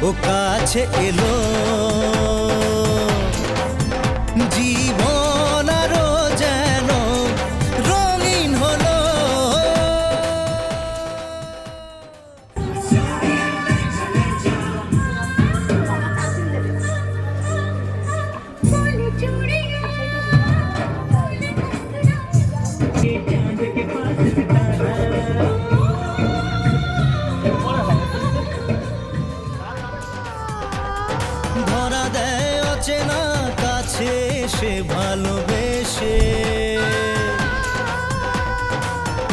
ও কাছে এলো জীবন আরো যেন রঙিন হলো। ধরা দেয় অচেনা কাছে সে ভালোবেসে,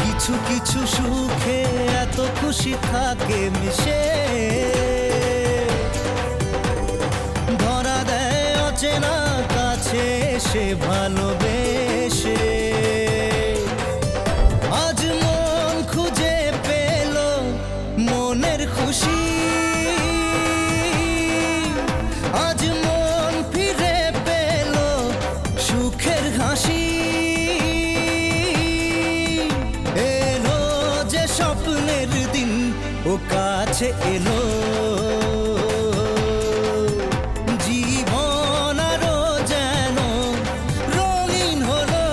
কিছু কিছু সুখে এত খুশি থাকে মিশে। ধরা দেয় অচেনা কাছে সে ভালোবেসে, আজ মন খুঁজে পেল মনের খুশি। আজ মন ফিরে পেল সুখের হাসি। এলো যে স্বপ্নের দিন ও কাছে এলো জীবন আরো যেন রঙিন হলো।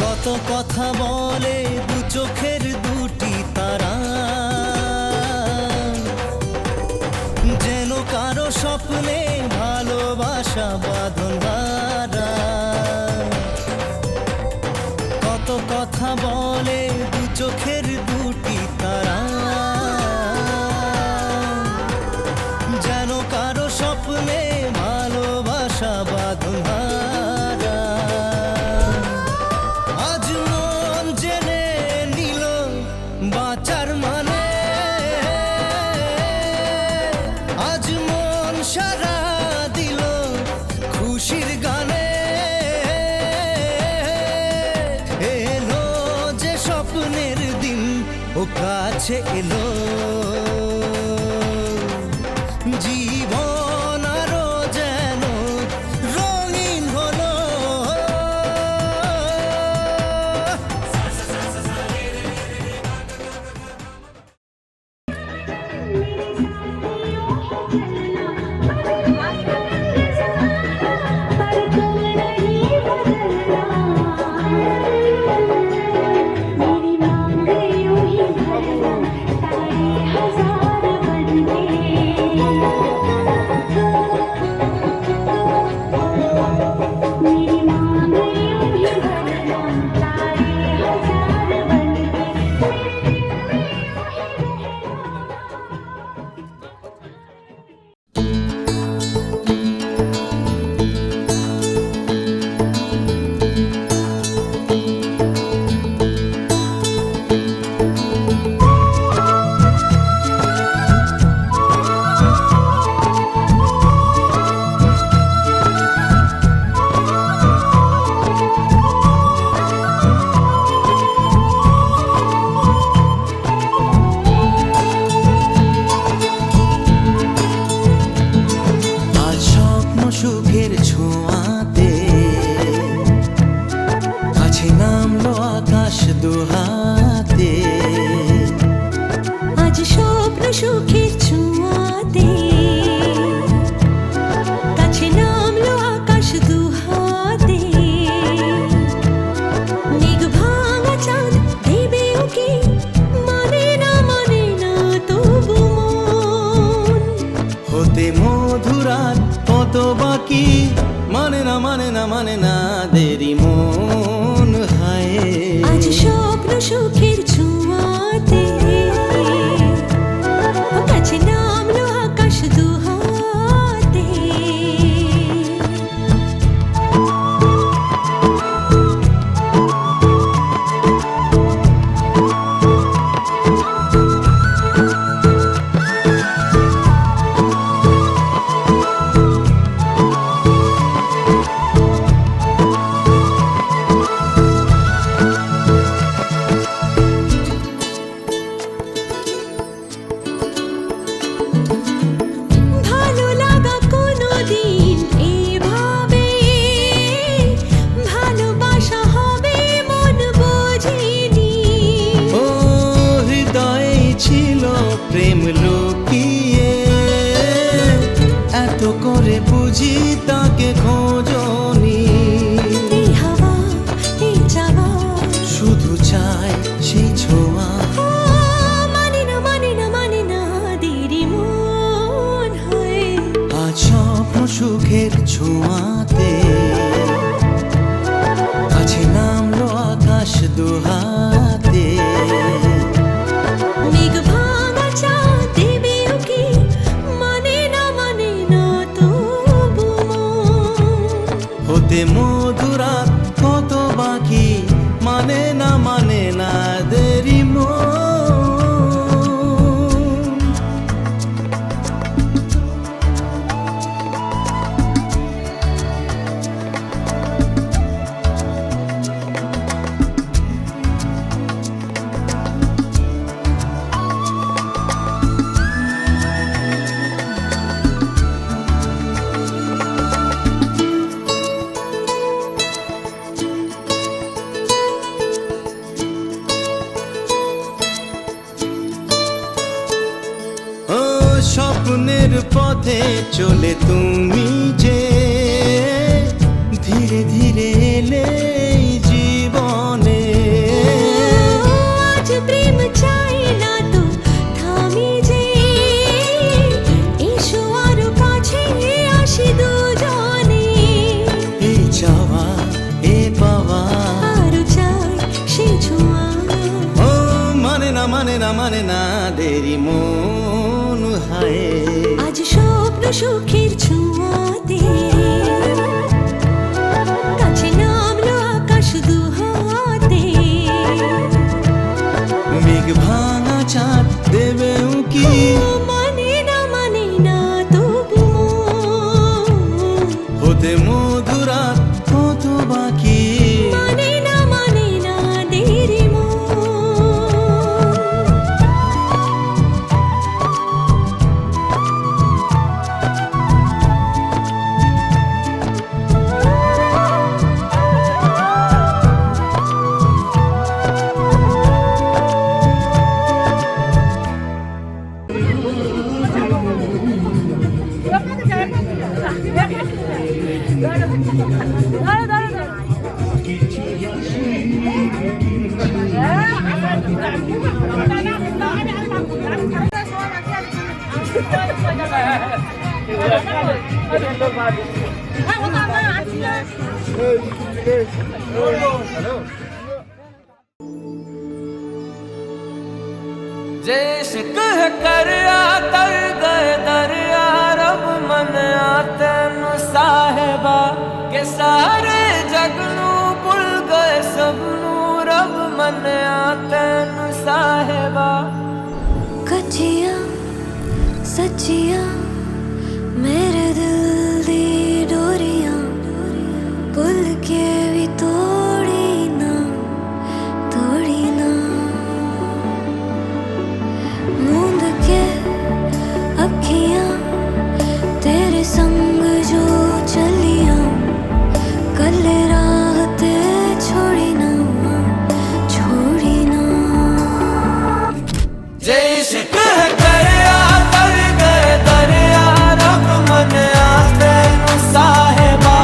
কত কথা বলে দু চোখের দুটি তারা, যেন কারো স্বপ্নে ভালোবাসা বাঁধন ধরা। কত কথা বলে দু চোখের দুটি তারা, যেন কারো স্বপ্নে ভালোবাসা বাঁধন ধরা। আজ মন জেনে নিল বাঁচার মানে, আজ মন সারা দিল খুশির গানে। এলো যে স্বপ্নের দিন ও কাছে এলো জীবন আরো যেন রঙিন হলো। সুখের ছোঁয়াতে কাছে নামলো আকাশ দুহাতে। আজ স্বপ্ন সুখের ছোঁয়াতে কাছে নামলো আকাশ দুহাতে। মেঘ ভাঙা চাঁদ দেবে ওকে মানে না তবু মন হতে মধুরাত কত বাকি মানে না দেরি মন হায়। আজ স্বপ্ন সুখের ছোঁয়াতে কাছে নামলো আকাশ দুহাতে। কত করে বুঝি তাকে খোঁজনি, এই হাওয়া এই চাওয়া শুধু চাই সেই ছোঁয়া। মানে না মানে না মানে না দেরি মন হয় আজ স্বপ্ন সুখের ছোঁয়াতে কাছে নামলো আকাশ দুহাতে। মেঘ ভাঙা চাঁদ দেবে ওকে মানে না তবু মন। হতে মধুরাত কত বাকি মানে না দেরি মন। ও স্বপ্নের পথে চলে তুমি যে ধীরে ধীরে এলে এই জীবনে। আজ প্রেম চাই না তো থামি যে এসো আরো কাছে আসি দুজনে। এই চাওয়া এ পাওয়া আরো চাই সেই ছোঁয়া। ও মানে না দেরি মন হায়। আজ স্বপ্ন সুখের ছোঁয়াতে কাছে নামলো আকাশ দুহাতে। মেঘ ভাঙা চাঁদ দেবে উকি মানে না তবু মন। হতে মধুরাত কত বাকি মানে না দেরি মন। इश्क है करया तर गए दरिया रब मनिया तेनू साहिबा के सारे जग नू भुल गए सबनू रब मनिया तेनू साहिबा। कच्चियां सच्चियां मेरे दिल दी डोरियां भुल के भी तोड़ी ना मूंद के अखियां तेरे संग जो चलियां कल राह ते छोड़ी ना जे इश्क है करया तर गए दरिया रब मनिया तेनू साहिबा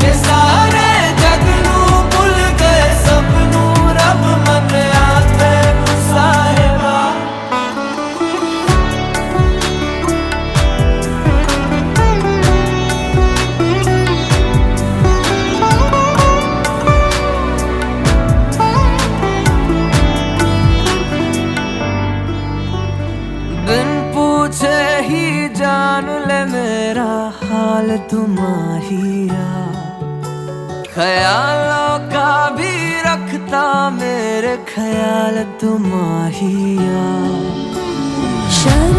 के सारे जग नू भुल गए सबनू रब मनिया तेनू साहिबा। बिन पूछे ही जान ले मेरा हाल तुम्हारिया ख्यालों का भी रखता मेरे ख्याल तुम्हारिया। शर्म